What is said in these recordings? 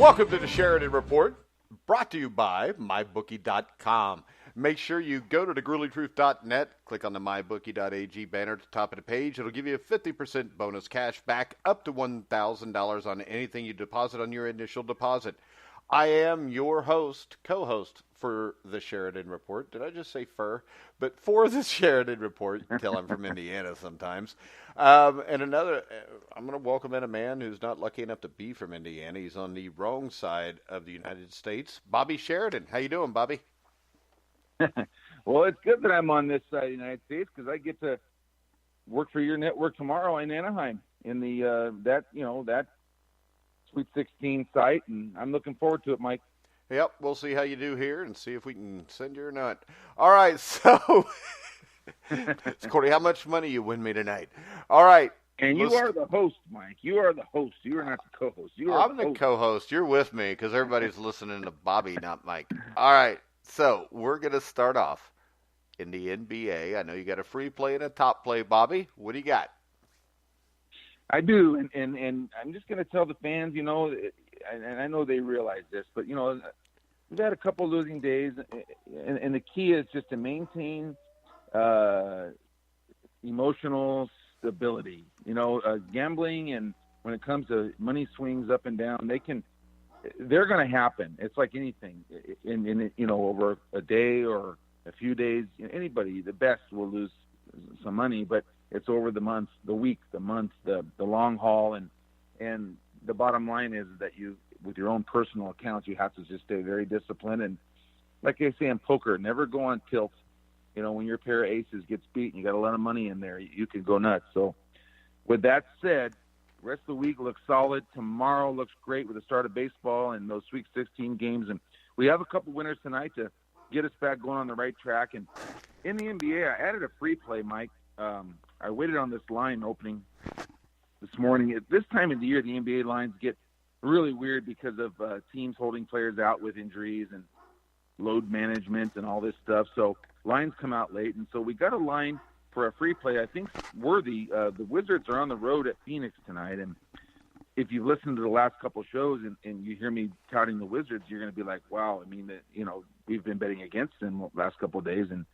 Welcome to the Sheridan Report, brought to you by MyBookie.com. Make sure you go to thegruelytruth.net, click on the MyBookie.AG banner at the top of the page. It'll give you a 50% bonus cash back up to $1,000 on anything you deposit on your initial deposit. I am your host, co-host for the Sheridan Report. Did I just say fur? But for the Sheridan Report, you can tell I'm from Indiana sometimes. I'm going to welcome in a man who's not lucky enough to be from Indiana. He's on the wrong side of the United States. Bobby Sheridan. How you doing, Bobby? Well, it's good that I'm on this side of the United States because I get to work for your network tomorrow in Anaheim in the that Sweet 16 site, and I'm looking forward to it, Mike. Yep, we'll see how you do here and see if we can send you or not. All right, so Cordy, how much money you win me tonight? All right. And you are the host, Mike. You are the host. You are not the co-host. I'm the co-host. You're with me because everybody's listening to Bobby, not Mike. All right, so we're going to start off in the NBA. I know you got a free play and a top play, Bobby. What do you got? I do, and I'm just going to tell the fans, and I know they realize this, but, we've had a couple losing days, and the key is just to maintain emotional stability. Gambling, and when it comes to money swings up and down, they're going to happen. It's like anything, over a day or a few days, anybody, the best will lose some money, but it's over the month, the week, the month, the long haul, and the bottom line is that you, with your own personal accounts, you have to just stay very disciplined. And like I say in poker, never go on tilt. When your pair of aces gets beat and you got a lot of money in there, you can go nuts. So with that said, the rest of the week looks solid. Tomorrow looks great with the start of baseball and those Sweet 16 games. And we have a couple winners tonight to get us back going on the right track. And in the NBA, I added a free play, Mike. I waited on this line opening this morning. At this time of the year, the NBA lines get really weird because of teams holding players out with injuries and load management and all this stuff. So lines come out late, and so we got a line for a free play I think worthy. The Wizards are on the road at Phoenix tonight, and if you've listened to the last couple shows and you hear me touting the Wizards, you're going to be like, wow, we've been betting against them the last couple of days, and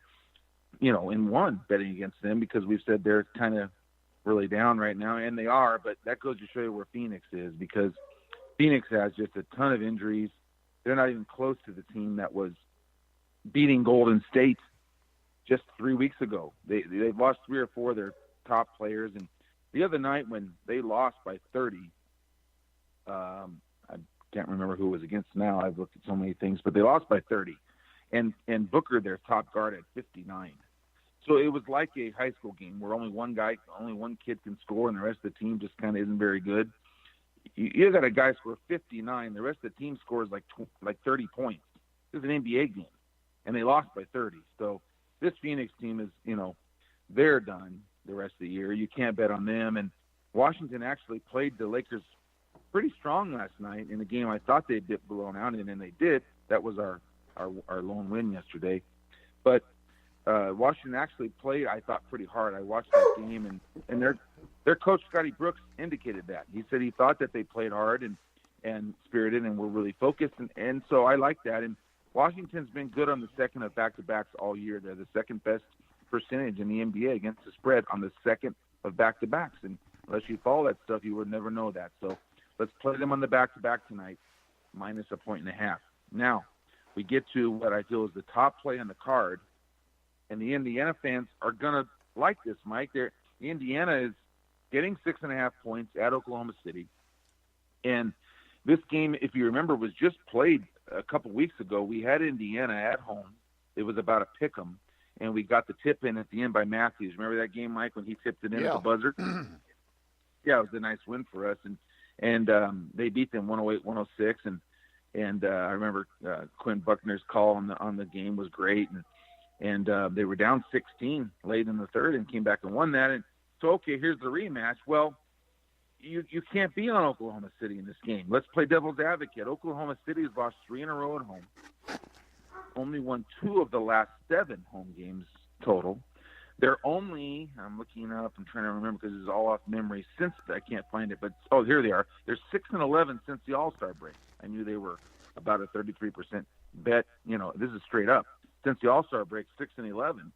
in one betting against them because we've said they're kind of really down right now, and they are, but that goes to show you where Phoenix is because Phoenix has just a ton of injuries. They're not even close to the team that was beating Golden State just 3 weeks ago. They've lost 3 or 4 of their top players, and the other night when they lost by 30, I can't remember who it was against now. I've looked at so many things, but they lost by 30. And Booker, their top guard, at 59. So it was like a high school game where only one kid can score, and the rest of the team just kind of isn't very good. You got a guy score 59, the rest of the team scores like 30 points. This is an NBA game, and they lost by 30. So this Phoenix team is, they're done the rest of the year. You can't bet on them. And Washington actually played the Lakers pretty strong last night in a game I thought they'd get blown out, and then they did. That was our lone win yesterday. But Washington actually played, I thought, pretty hard. I watched that game, and their coach, Scotty Brooks, indicated that. He said he thought that they played hard and spirited and were really focused, and so I like that. And Washington's been good on the second of back-to-backs all year. They're the second best percentage in the NBA against the spread on the second of back-to-backs. And unless you follow that stuff, you would never know that. So let's play them on the back-to-back tonight, minus 1.5. Now, we get to what I feel is the top play on the card, and the Indiana fans are going to like this, Mike. Indiana is getting 6.5 points at Oklahoma City, and this game, if you remember, was just played a couple weeks ago. We had Indiana at home. It was about a pick 'em, and we got the tip in at the end by Matthews. Remember that game, Mike, when he tipped it in at the buzzer? Yeah, it was a nice win for us, and they beat them 108-106, and I remember Quinn Buckner's call on the game was great, and they were down 16 late in the third and came back and won that. And so, okay, here's the rematch. Well, you can't be on Oklahoma City in this game. Let's play devil's advocate. Oklahoma City has lost 3 in a row at home, only won 2 of the last 7 home games total. They're only, I'm looking up, I'm trying to remember because it's all off memory since, I can't find it, but, here they are. They're 6-11 since the All-Star break. I knew they were about a 33% bet. This is straight up. Since the All-Star break, 6-11.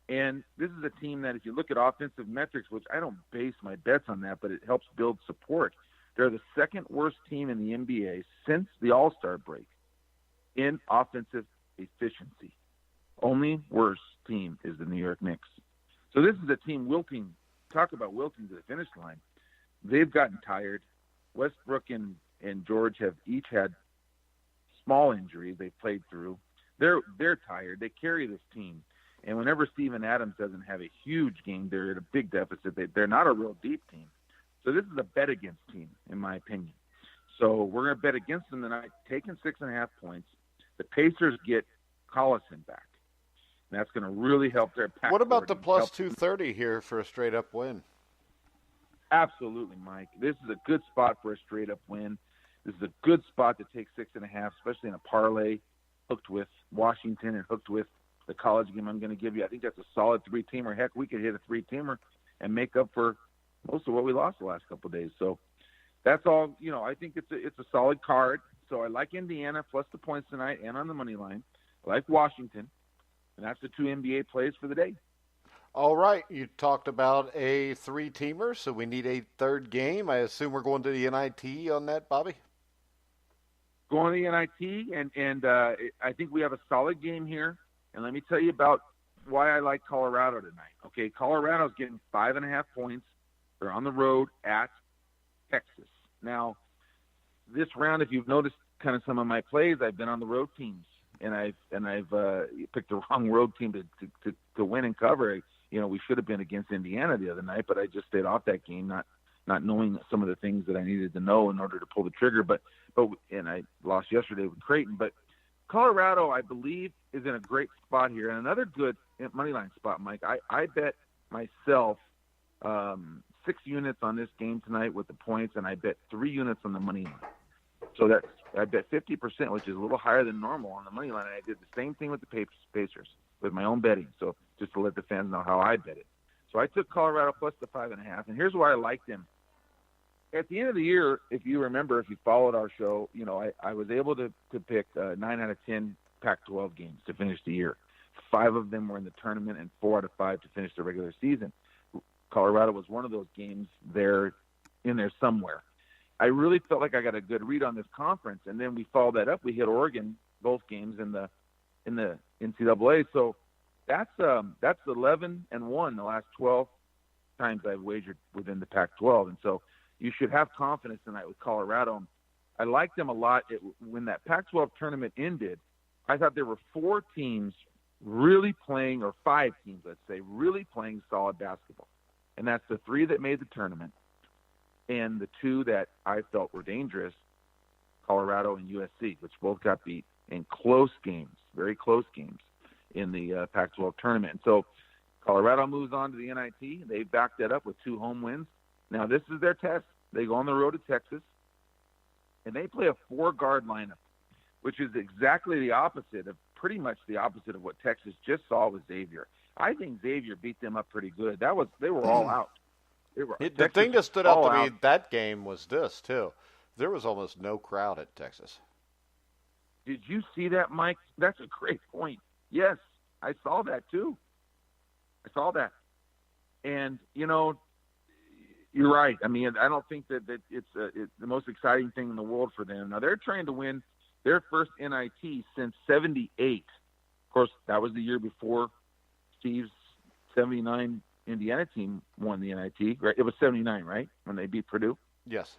And this is a team that if you look at offensive metrics, which I don't base my bets on that, but it helps build support, they're the second worst team in the NBA since the All-Star break in offensive efficiency. Only worst team is the New York Knicks. So this is a team wilting. Talk about wilting to the finish line. They've gotten tired. Westbrook and George have each had small injuries they've played through. They're tired. They carry this team. And whenever Steven Adams doesn't have a huge game, they're at a big deficit. They're not a real deep team. So this is a bet against team, in my opinion. So we're going to bet against them tonight, taking 6.5 points. The Pacers get Collison back. And that's going to really help their pack. What about the plus 230 here for a straight-up win? Absolutely, Mike. This is a good spot for a straight-up win. This is a good spot to take 6.5, especially in a parlay, hooked with Washington and hooked with the college game I'm going to give you. I think that's a solid 3-teamer. Heck, we could hit a 3-teamer and make up for most of what we lost the last couple of days. So that's all. I think it's a solid card. So I like Indiana plus the points tonight and on the money line. I like Washington, and that's the 2 NBA plays for the day. All right, you talked about a 3-teamer, so we need a third game. I assume we're going to the NIT on that, Bobby? Going to the NIT, and I think we have a solid game here. And let me tell you about why I like Colorado tonight. Okay, Colorado's getting 5.5 points. They're on the road at Texas. Now, this round, if you've noticed kind of some of my plays, I've been on the road teams, and I've picked the wrong road team to win and cover. We should have been against Indiana the other night, but I just stayed off that game, not knowing some of the things that I needed to know in order to pull the trigger. But I lost yesterday with Creighton. But Colorado, I believe, is in a great spot here. And another good moneyline spot, Mike. I bet myself 6 units on this game tonight with the points, and I bet 3 units on the money line. So I bet 50%, which is a little higher than normal on the money line. And I did the same thing with the Pacers with my own betting. So just to let the fans know how I bet it. So I took Colorado plus the 5.5, and here's why I like them. At the end of the year, if you remember, if you followed our show, I was able to pick 9 out of 10 Pac-12 games to finish the year. 5 of them were in the tournament and 4 out of 5 to finish the regular season. Colorado was one of those games there in there somewhere. I really felt like I got a good read on this conference, and then we followed that up. We hit Oregon both games in the NCAA. So that's 11-1 the last 12 times I've wagered within the Pac-12, and so you should have confidence tonight with Colorado. I liked them a lot. When that Pac-12 tournament ended, I thought there were 4 teams really playing, or 5 teams, let's say, really playing solid basketball. And that's the 3 that made the tournament and the 2 that I felt were dangerous, Colorado and USC, which both got beat in close games, very close games in the Pac-12 tournament. And so Colorado moves on to the NIT. They backed that up with 2 home wins. Now, this is their test. They go on the road to Texas, and they play a 4-guard lineup, which is exactly the opposite of, pretty much the opposite of what Texas just saw with Xavier. I think Xavier beat them up pretty good. They were all out. The thing that stood out to me that game was this, too. There was almost no crowd at Texas. Did you see that, Mike? That's a great point. Yes, I saw that, too. I saw that. And, you're right. I mean, I don't think that it's the most exciting thing in the world for them. Now, they're trying to win their first NIT since 78. Of course, that was the year before Steve's 79 Indiana team won the NIT. Right? It was 79, right, when they beat Purdue? Yes.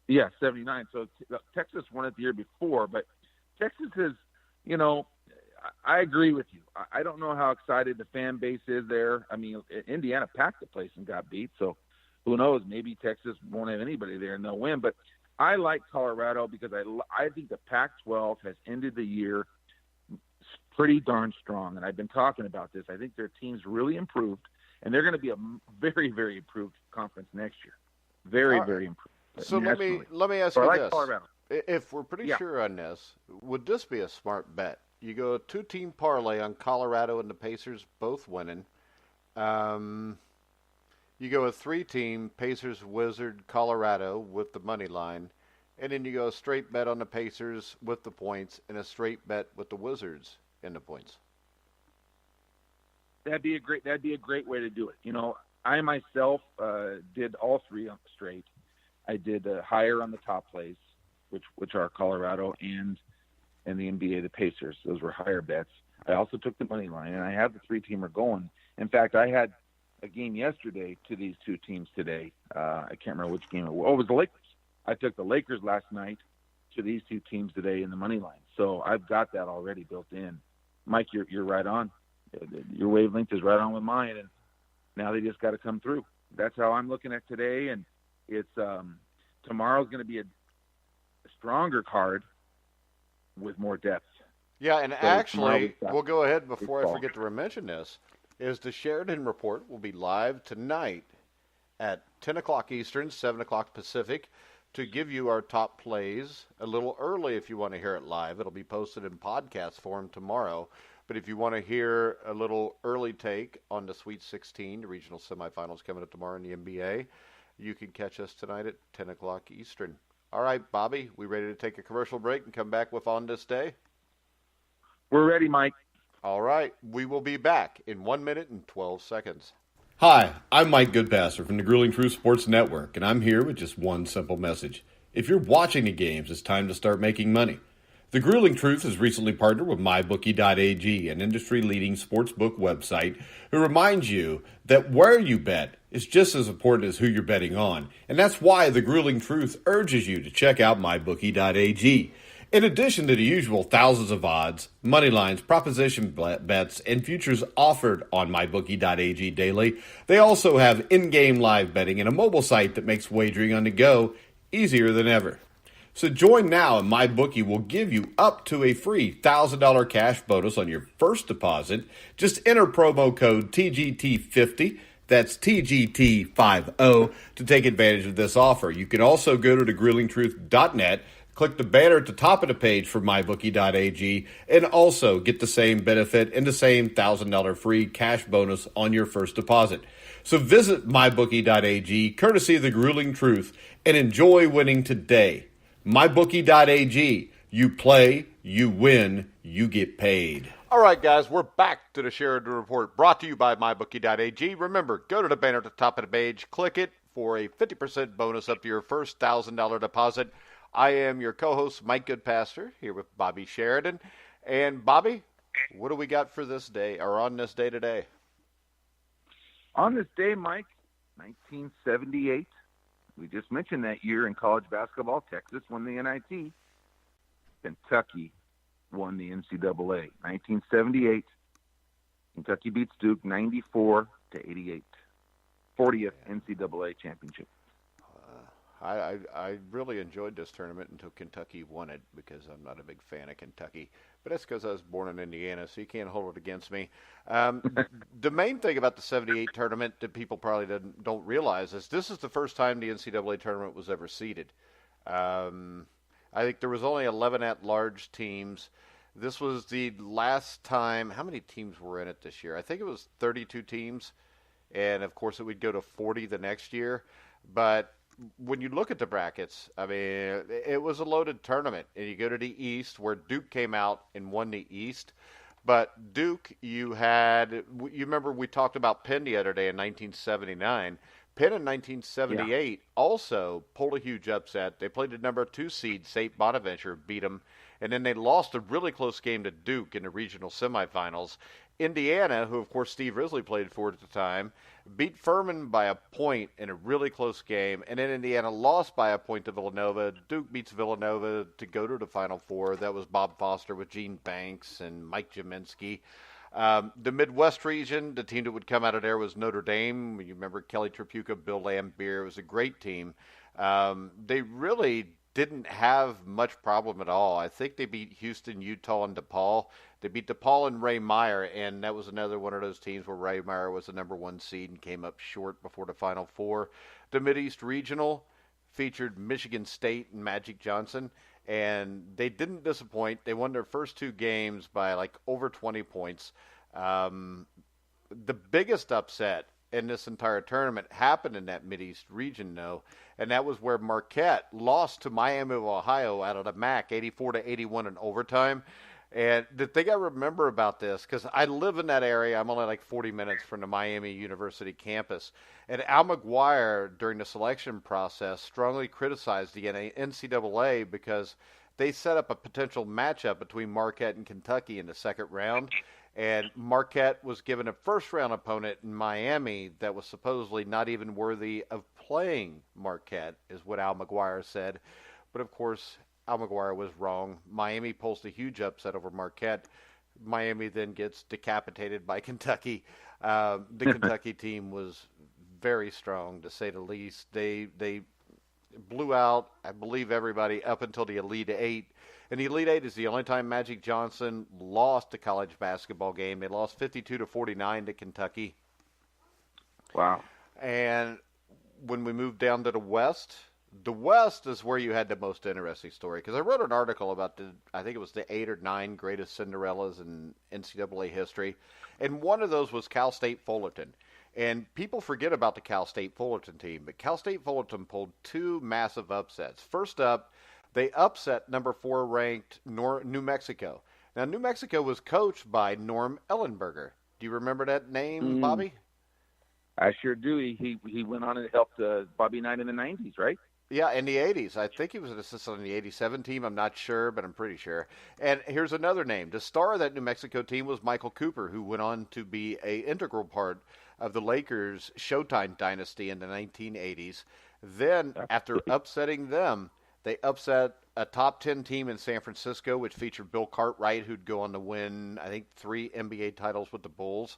Yeah, 79. So Texas won it the year before. But Texas is, I agree with you. I don't know how excited the fan base is there. I mean, Indiana packed the place and got beat, so who knows? Maybe Texas won't have anybody there and they'll win. But I like Colorado because I think the Pac-12 has ended the year pretty darn strong. And I've been talking about this. I think their team's really improved, and they're going to be a very, very improved conference next year. Very, very improved. So let me ask you this. Colorado. If we're pretty sure on this, would this be a smart bet? You go a 2-team parlay on Colorado and the Pacers both winning, You go a three-team Pacers, Wizard, Colorado with the money line, and then you go a straight bet on the Pacers with the points and a straight bet with the Wizards in the points. That'd be a great way to do it. I myself did all three on the straight. I did higher on the top plays, which are Colorado and the NBA, the Pacers. Those were higher bets. I also took the money line, and I had the three-teamer going. In fact, I had a game yesterday to these two teams today. I can't remember which game it was. Oh, it was the Lakers. I took the Lakers last night to these two teams today in the money line. So I've got that already built in. Mike, you're right on. Your wavelength is right on with mine, and now they just got to come through. That's how I'm looking at today, and it's tomorrow's going to be a stronger card with more depth. Yeah, and so actually, we'll go ahead before I forget to mention this, is the Sheridan Report will be live tonight at 10 o'clock Eastern, 7 o'clock Pacific, to give you our top plays a little early if you want to hear it live. It'll be posted in podcast form tomorrow. But if you want to hear a little early take on the Sweet 16, the regional semifinals coming up tomorrow in the NBA, you can catch us tonight at 10 o'clock Eastern. All right, Bobby, we ready to take a commercial break and come back with On This Day? We're ready, Mike. All right, we will be back in 1 minute and 12 seconds. Hi, I'm Mike Goodpasser from the Grueling Truth Sports Network, and I'm here with just one simple message. If you're watching the games, it's time to start making money. The Grueling Truth has recently partnered with MyBookie.AG, an industry-leading sportsbook website, who reminds you that where you bet is just as important as who you're betting on, and that's why the Grueling Truth urges you to check out MyBookie.AG. In addition to the usual thousands of odds, money lines, proposition bets, and futures offered on MyBookie.ag daily, they also have in-game live betting and a mobile site that makes wagering on the go easier than ever. So join now and MyBookie will give you up to a free $1,000 cash bonus on your first deposit. Just enter promo code TGT50, that's TGT50, to take advantage of this offer. You can also go to thegruelingtruth.net, click the banner at the top of the page for MyBookie.ag, and also get the same benefit and the same $1,000 free cash bonus on your first deposit. So visit MyBookie.ag, courtesy of the Grueling Truth, and enjoy winning today. MyBookie.ag. You play, you win, you get paid. All right, guys, we're back to the Sheridan Report, brought to you by MyBookie.ag. Remember, go to the banner at the top of the page, click it for a 50% bonus up to your first $1,000 deposit. I am your co-host, Mike Goodpasser, here with Bobby Sheridan. And Bobby, what do we got for this day, or on this day today? On this day, Mike, 1978, we just mentioned that year in college basketball, Texas won the NIT. Kentucky won the NCAA. 1978, Kentucky beats Duke 94-88. 40th NCAA championship. I really enjoyed this tournament until Kentucky won it, because I'm not a big fan of Kentucky. But that's because I was born in Indiana, so you can't hold it against me. The main thing about the 78 tournament that people probably don't realize is this is the first time the NCAA tournament was ever seeded. I think there was only 11 at-large teams. This was the last time. How many teams were in it this year? I think it was 32 teams, and of course it would go to 40 the next year. But when you look at the brackets, I mean, it was a loaded tournament. And you go to the East, where Duke came out and won the East. But Duke, you remember we talked about Penn the other day in 1979. Penn in 1978 also pulled a huge upset. They played the number 2 seed, St. Bonaventure, beat them. And then they lost a really close game to Duke in the regional semifinals. Indiana, who, of course, Steve Risley played for at the time, beat Furman by a point in a really close game. And then Indiana lost by a point to Villanova. Duke beats Villanova to go to the Final Four. That was Bob Foster with Gene Banks and Mike Jaminski. The Midwest region, the team that would come out of there was Notre Dame. You remember Kelly Tripucka, Bill Laimbeer. It was a great team. They really didn't have much problem at all. I think they beat Houston, Utah, and DePaul. They beat DePaul and Ray Meyer, and that was another one of those teams where Ray Meyer was the number 1 seed and came up short before the Final Four. The Mideast Regional featured Michigan State and Magic Johnson, and they didn't disappoint. They won their first 2 games by like over 20 points. the biggest upset in this entire tournament happened in that Mideast region, though, and that was where Marquette lost to Miami of Ohio out of the MAC, 84-81 in overtime. And the thing I remember about this, because I live in that area, I'm only like 40 minutes from the Miami University campus, and Al McGuire, during the selection process, strongly criticized the NCAA because they set up a potential matchup between Marquette and Kentucky in the second round, and Marquette was given a first-round opponent in Miami that was supposedly not even worthy of playing Marquette, is what Al McGuire said. But, of course, Al McGuire was wrong. Miami pulls the huge upset over Marquette. Miami then gets decapitated by Kentucky. The Kentucky team was very strong, to say the least. They blew out, I believe, everybody up until the Elite Eight. And the Elite Eight is the only time Magic Johnson lost a college basketball game. They lost 52-49 to Kentucky. Wow. And when we moved down to the West is where you had the most interesting story, because I wrote an article about I think it was the 8 or 9 greatest Cinderellas in NCAA history, and one of those was Cal State Fullerton. And people forget about the Cal State Fullerton team, but Cal State Fullerton pulled 2 massive upsets. First up, they upset number 4 ranked New Mexico. Now, New Mexico was coached by Norm Ellenberger. Do you remember that name, Bobby? I sure do. He went on and helped Bobby Knight in the 90s, right? Yeah, in the 80s. I think he was an assistant on the 87 team. I'm not sure, but I'm pretty sure. And here's another name. The star of that New Mexico team was Michael Cooper, who went on to be an integral part of the Lakers' Showtime dynasty in the 1980s. Then, after upsetting them, they upset a top 10 team in San Francisco, which featured Bill Cartwright, who'd go on to win, I think, 3 NBA titles with the Bulls.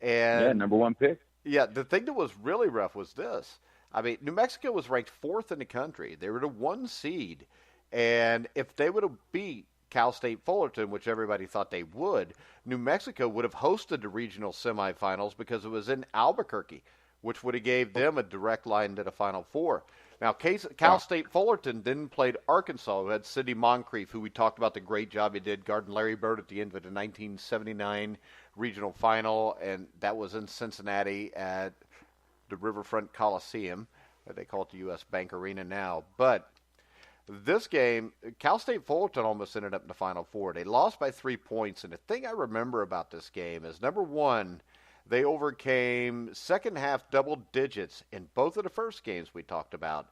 And number 1 pick. Yeah, the thing that was really rough was this. I mean, New Mexico was ranked 4th in the country. They were the 1 seed. And if they would have beat Cal State Fullerton, which everybody thought they would, New Mexico would have hosted the regional semifinals because it was in Albuquerque, which would have gave them a direct line to the Final Four. Now, Cal State Fullerton then played Arkansas, who had Sidney Moncrief, who we talked about the great job he did guarding Larry Bird at the end of the 1979 regional final, and that was in Cincinnati at the Riverfront Coliseum. They call it the U.S. Bank Arena now. But this game, Cal State Fullerton almost ended up in the Final Four. They lost by 3 points, and the thing I remember about this game is, number one, they overcame second half double digits in both of the first games we talked about.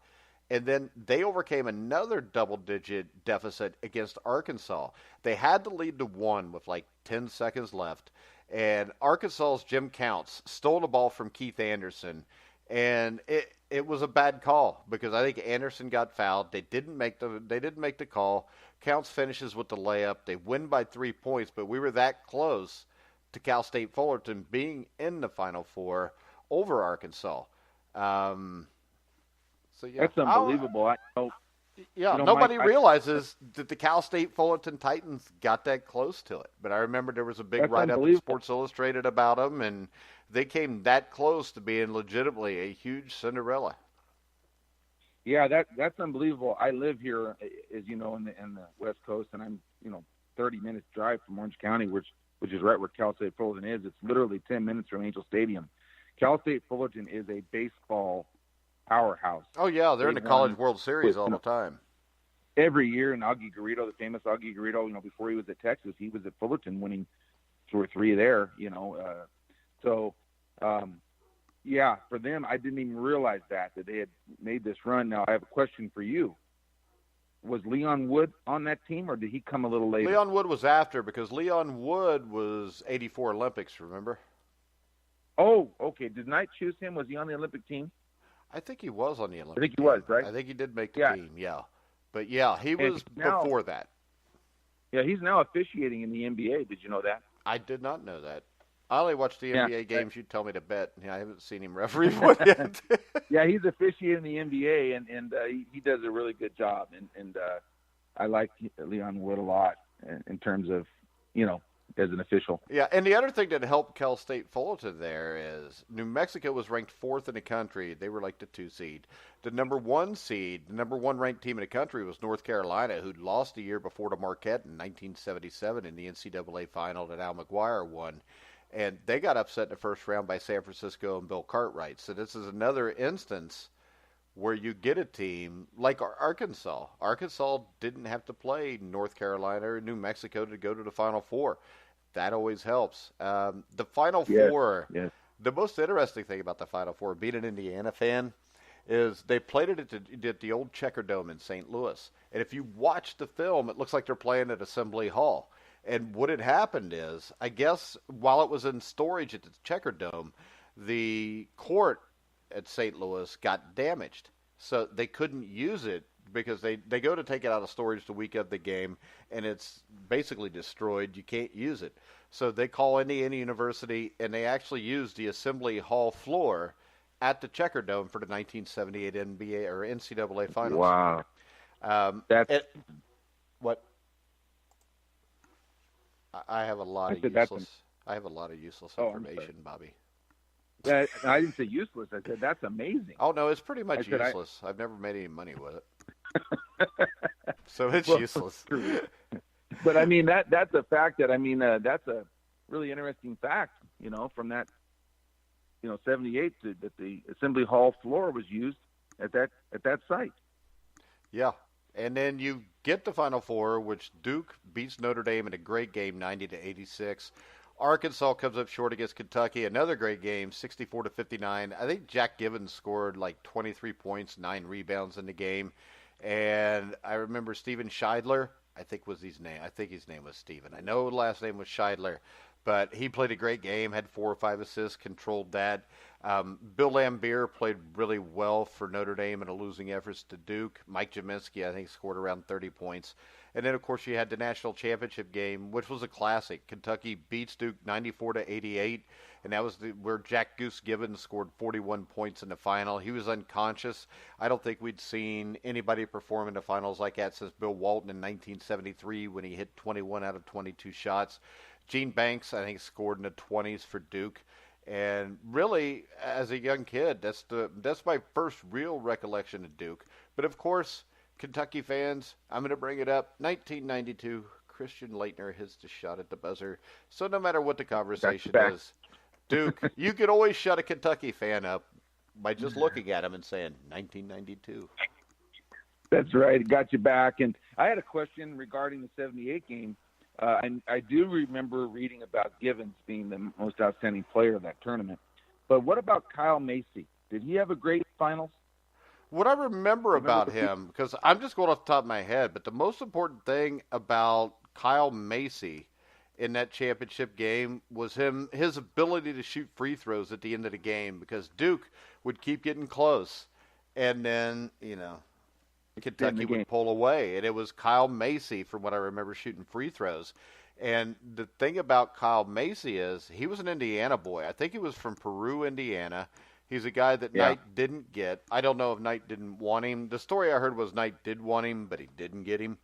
And then they overcame another double-digit deficit against Arkansas. They had to lead to 1 with like 10 seconds left. And Arkansas's Jim Counts stole the ball from Keith Anderson. And it was a bad call because I think Anderson got fouled. They didn't make the call. Counts finishes with the layup. They win by 3 points, but we were that close to Cal State Fullerton being in the Final Four over Arkansas. So yeah, that's unbelievable. Nobody realizes that the Cal State Fullerton Titans got that close to it. But I remember there was a big write-up in Sports Illustrated about them, and they came that close to being legitimately a huge Cinderella. Yeah, that's unbelievable. I live here, as you know, in the West Coast, and I'm 30 minutes drive from Orange County, which is right where Cal State Fullerton is. It's literally 10 minutes from Angel Stadium. Cal State Fullerton is a baseball powerhouse. Oh, yeah, they're in the College World Series all the time. Every year, and Augie Garrido, the famous Augie Garrido, before he was at Texas, he was at Fullerton winning 2 or 3 there, yeah, for them, I didn't even realize that they had made this run. Now, I have a question for you. Was Leon Wood on that team, or did he come a little later? Leon Wood was after, because Leon Wood was 84 Olympics, remember? Oh, okay. Did Knight choose him? Was he on the Olympic team? I think he was on the Olympic team. I think he was, right? I think he did make the team, yeah. But, yeah, he was before that. Yeah, he's now officiating in the NBA. Did you know that? I did not know that. I only watch the NBA games you tell me to bet. I haven't seen him referee one yet. Yeah, he's officiating the NBA, and he does a really good job. And I like Leon Wood a lot in terms of, as an official. Yeah, and the other thing that helped Cal State Fullerton there is New Mexico was ranked 4th in the country. They were like the 2 seed. The number 1 seed, the number 1 ranked team in the country was North Carolina, who'd lost the year before to Marquette in 1977 in the NCAA final that Al McGuire won. and they got upset in the first round by San Francisco and Bill Cartwright. So this is another instance where you get a team like Arkansas. Arkansas didn't have to play North Carolina or New Mexico to go to the Final Four. That always helps. The Final Four, the most interesting thing about the Final Four, being an Indiana fan, is they played it at the old Checker Dome in St. Louis. And if you watch the film, it looks like they're playing at Assembly Hall. And what had happened is, I guess, while it was in storage at the Checker Dome, the court at St. Louis got damaged. So they couldn't use it because they go to take it out of storage the week of the game, and it's basically destroyed. You can't use it. So they call Indiana University, and they actually used the Assembly Hall floor at the Checker Dome for the 1978 NBA or NCAA Finals. Wow. What? I have a lot of useless. I have a lot of useless information, Bobby. I didn't say useless. I said that's amazing. Oh no, it's pretty much useless. I've never made any money with it, so it's useless. But I mean that's a fact that's a really interesting fact. From that 78 that the Assembly Hall floor was used at that site. Yeah, and then you get the Final Four, which Duke beats Notre Dame in a great game, 90-86. Arkansas comes up short against Kentucky, another great game, 64-59. I think Jack Givens scored like 23 points, 9 rebounds in the game, and I remember Steven Scheidler. I think his name was Steven. I know the last name was Scheidler. But he played a great game, had 4 or 5 assists, controlled that. Bill Laimbeer played really well for Notre Dame in a losing efforts to Duke. Mike Jaminski, I think, scored around 30 points. And then, of course, you had the national championship game, which was a classic. Kentucky beats Duke 94-88, and that was where Jack Goose Givens scored 41 points in the final. He was unconscious. I don't think we'd seen anybody perform in the finals like that since Bill Walton in 1973 when he hit 21 out of 22 shots. Gene Banks, I think, scored in the 20s for Duke. And really, as a young kid, that's my first real recollection of Duke. But, of course, Kentucky fans, I'm going to bring it up. 1992, Christian Laettner hits the shot at the buzzer. So no matter what the conversation is, Duke, you can always shut a Kentucky fan up by just looking at him and saying, 1992. That's right. It got you back. And I had a question regarding the 78 game. I do remember reading about Givens being the most outstanding player of that tournament. But what about Kyle Macy? Did he have a great finals? What I remember about him, because I'm just going off the top of my head, but the most important thing about Kyle Macy in that championship game was his ability to shoot free throws at the end of the game, because Duke would keep getting close, and then, Kentucky would pull away, and it was Kyle Macy, from what I remember, shooting free throws. And the thing about Kyle Macy is he was an Indiana boy. I think he was from Peru, Indiana. He's a guy that Knight didn't get. I don't know if Knight didn't want him. The story I heard was Knight did want him, but he didn't get him.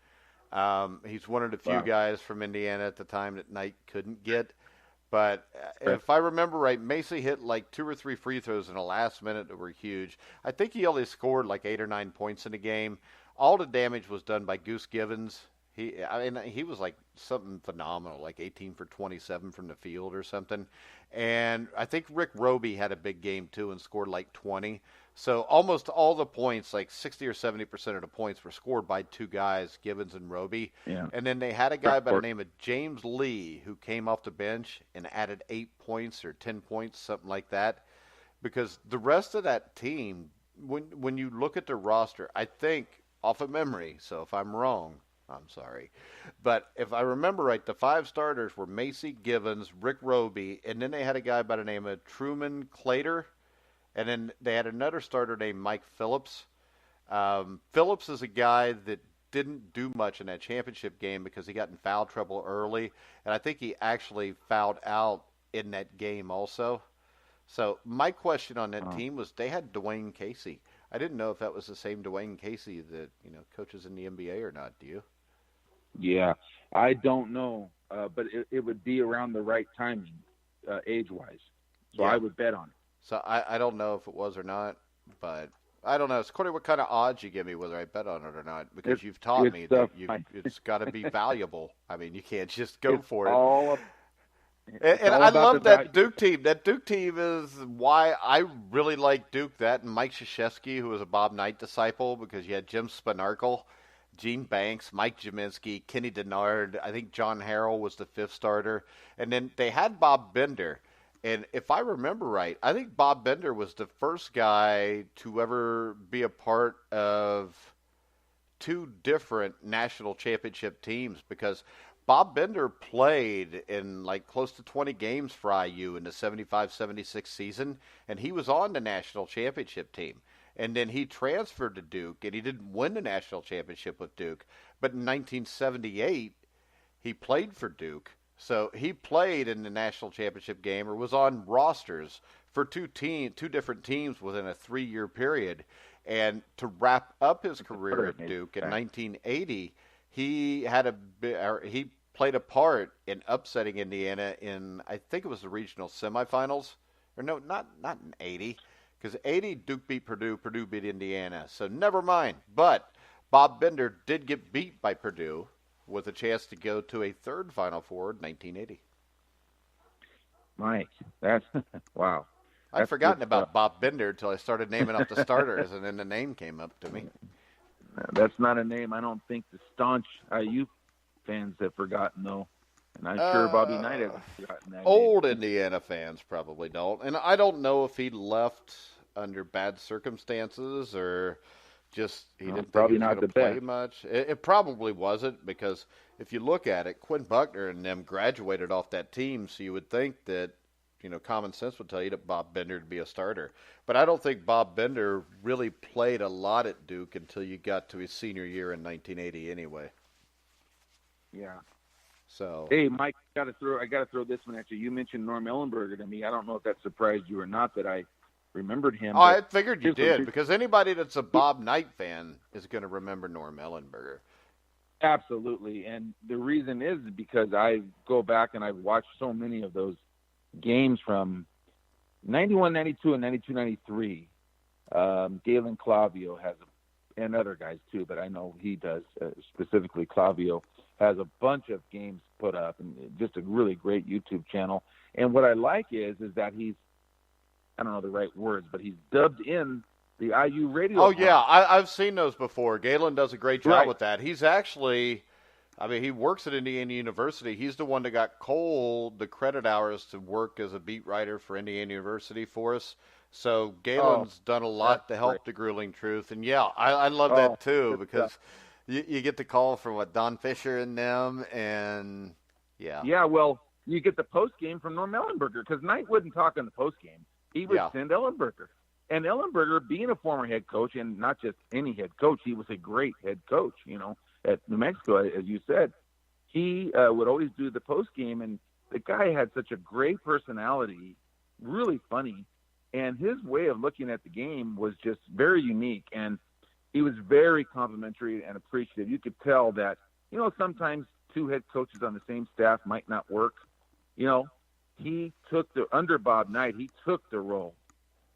He's one of the few guys from Indiana at the time that Knight couldn't get. But if I remember right, Macy hit like 2 or 3 free throws in the last minute that were huge. I think he only scored like 8 or 9 points in the game. All the damage was done by Goose Givens. He was like something phenomenal, like 18 for 27 from the field or something. And I think Rick Roby had a big game too and scored like 20. So almost all the points, like 60 or 70% of the points, were scored by 2 guys, Givens and Roby. Yeah. And then they had a guy by the name of James Lee who came off the bench and added 8 points or 10 points, something like that. Because the rest of that team, when you look at the roster, I think, off of memory, so if I'm wrong, I'm sorry. But if I remember right, the 5 starters were Macy, Givens, Rick Roby, and then they had a guy by the name of Truman Clater. And then they had another starter named Mike Phillips. Phillips is a guy that didn't do much in that championship game because he got in foul trouble early. And I think he actually fouled out in that game also. So my question on that team was they had Dwayne Casey. I didn't know if that was the same Dwayne Casey that, coaches in the NBA or not. Do you? Yeah, I don't know. But it would be around the right timing, age-wise. So I would bet on it. So I don't know if it was or not, but I don't know. It's according to what kind of odds you give me whether I bet on it or not, because you've taught me that it's got to be valuable. I mean, you can't just go for it. It's And all I about the love that value. Duke team. That Duke team is why I really like Duke. That and Mike Krzyzewski, who was a Bob Knight disciple, because you had Jim Spanarkel, Gene Banks, Mike Jaminski, Kenny Denard. I think John Harrell was the fifth starter. And then they had Bob Bender. And if I remember right, I think Bob Bender was the first guy to ever be a part of two different national championship teams, because Bob Bender played in like close to 20 games for IU in the 75-76 season, and he was on the national championship team. And then he transferred to Duke, and he didn't win the national championship with Duke. But in 1978, he played for Duke. So he played in the national championship game, or was on rosters for two different teams within a 3-year period. And to wrap up his career at Duke in 1980, he played a part in upsetting Indiana in, I think it was the regional semifinals, or no, not in 80, because 80 Duke beat Purdue, Purdue beat Indiana. So never mind. But Bob Bender did get beat by Purdue with a chance to go to a third Final Four in 1980. Mike, that's wow. I'd forgotten about Bob Bender until I started naming off the starters, and then the name came up to me. That's not a name I don't think the staunch IU fans have forgotten, though. And I'm sure Bobby Knight hasn't forgotten that Old name. Indiana fans probably don't. And I don't know if he left under bad circumstances or just he didn't think he was going to play much. It probably wasn't, because if you look at it, Quinn Buckner and them graduated off that team, so you would think that, common sense would tell you that Bob Bender would be a starter. But I don't think Bob Bender really played a lot at Duke until you got to his senior year in 1980 anyway. Yeah. So. Hey, Mike, I got to throw this one at you. You mentioned Norm Ellenberger to me. I don't know if that surprised you or not that I remembered him. Oh, I figured you did, because anybody that's a Bob Knight fan is going to remember Norm Ellenberger. Absolutely. And the reason is because I go back and I've watched so many of those games from 91, 92, and 92, 93. Galen Clavio has, and other guys too, but I know he does, specifically Clavio, has a bunch of games put up, and just a really great YouTube channel. And what I like is that he's, I don't know the right words, but he's dubbed in the IU radio. Oh, yeah, I've seen those before. Galen does a great job with that. He's actually, he works at Indiana University. He's the one that got Cole the credit hours to work as a beat writer for Indiana University for us. So Galen's done a lot to help the Grueling Truth. And, yeah, I love that, too, because you get the call from, Don Fisher and them, and, yeah. Yeah, well, you get the post-game from Norm Ellenberger, because Knight wouldn't talk in the post-game. He would send Ellenberger. And Ellenberger, being a former head coach, and not just any head coach, he was a great head coach, at New Mexico, as you said. He would always do the post-game, and the guy had such a great personality, really funny, and his way of looking at the game was just very unique, and he was very complimentary and appreciative. You could tell that, sometimes two head coaches on the same staff might not work. He took under Bob Knight, he took the role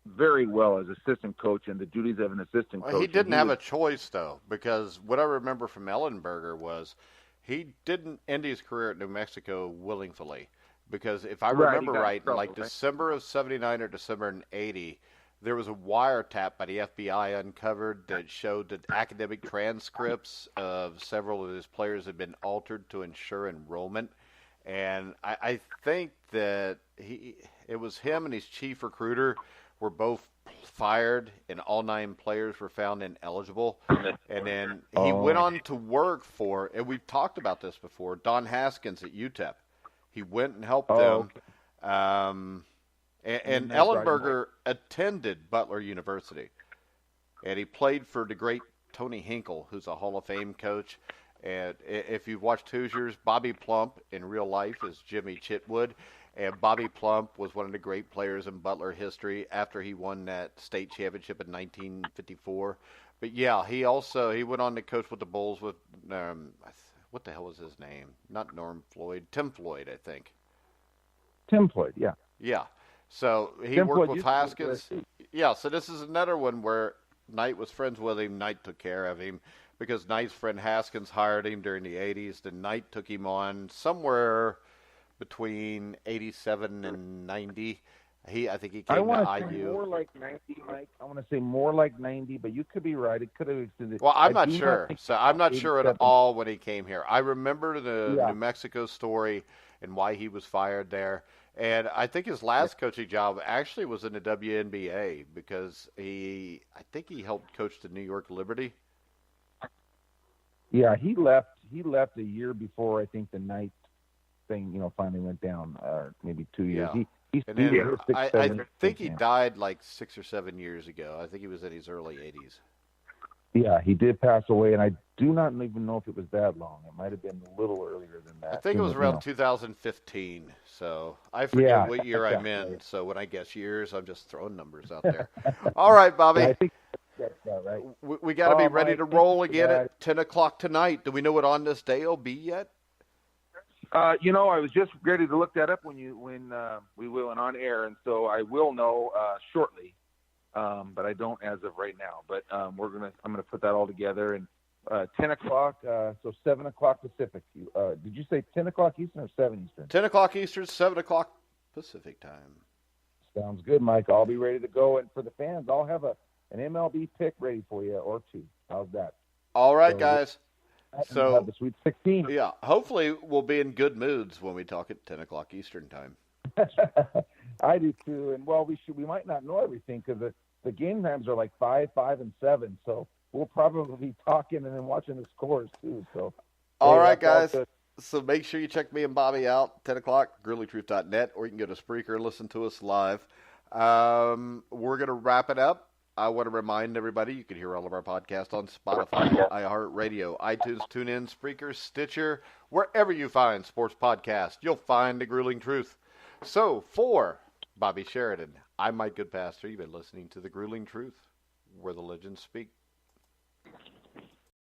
very well as assistant coach and the duties of an assistant coach. He didn't have a choice, though, because what I remember from Ellenberger was he didn't end his career at New Mexico willingly. Because if I remember right, in like December of 79 or December of 80, there was a wiretap by the FBI uncovered that showed that academic transcripts of several of his players had been altered to ensure enrollment. And I think that it was him and his chief recruiter were both fired, and all 9 players were found ineligible. And then he went on to work for, and we've talked about this before, Don Haskins at UTEP. He went and helped them. And Ellenberger attended Butler University. And he played for the great Tony Hinkle, who's a Hall of Fame coach. And if you've watched Hoosiers, Bobby Plump in real life is Jimmy Chitwood. And Bobby Plump was one of the great players in Butler history after he won that state championship in 1954. But, yeah, he went on to coach with the Bulls with, what the hell was his name? Not Norm Floyd. Tim Floyd, I think. Tim Floyd, yeah. Yeah. So he worked with Haskins. Yeah, so this is another one where Knight was friends with him. Knight took care of him because Knight's friend Haskins hired him during the 80s. Then Knight took him on somewhere between 87 and 90. I think he I came want to to say IU. more like 90, Mike. I want to say more like 90, but you could be right. It could have extended. Well, I'm I not do sure. think So I'm not sure at 87. all when he came here. I remember the Yeah. New Mexico story and why he was fired there. And I think his last coaching job actually was in the WNBA because I think he helped coach the New York Liberty. Yeah, he left a year before I think the night thing, finally went down, or maybe 2 years. Yeah. He's And been then here 6, I 7 years think he now. died like 6 or 7 years ago. I think he was in his early 80s. Yeah, he did pass away, and I do not even know if it was that long. It might have been a little earlier than that. I think it was around 2015. So I forget what year I'm in. Right. So when I guess years, I'm just throwing numbers out there. All right, Bobby. Yeah, I think that's right. We got to be ready Mike, to thank roll you for again that. at 10 o'clock tonight. Do we know what on this day will be yet? I was just ready to look that up when we went on air, and so I will know shortly, but I don't as of right now. But I'm gonna put that all together, and 10 o'clock, so 7 o'clock Pacific. Did you say 10 o'clock Eastern or 7 Eastern? 10 o'clock Eastern, 7 o'clock Pacific time. Sounds good, Mike. I'll be ready to go, and for the fans, I'll have an MLB pick ready for you or two. How's that? All right, So, guys. So have the Sweet 16. Yeah, hopefully we'll be in good moods when we talk at 10 o'clock Eastern time. I do too, and we might not know everything because the game times are like 5, 5, and 7. So we'll probably be talking and then watching the scores too. So all right, guys. So make sure you check me and Bobby out 10 o'clock, GurleyTruth.net, or you can go to Spreaker and listen to us live. We're gonna wrap it up. I want to remind everybody you can hear all of our podcasts on Spotify, iHeartRadio, iTunes, TuneIn, Spreaker, Stitcher, wherever you find sports podcasts, you'll find The Grueling Truth. So, for Bobby Sheridan, I'm Mike Goodpastor. You've been listening to The Grueling Truth, where the legends speak.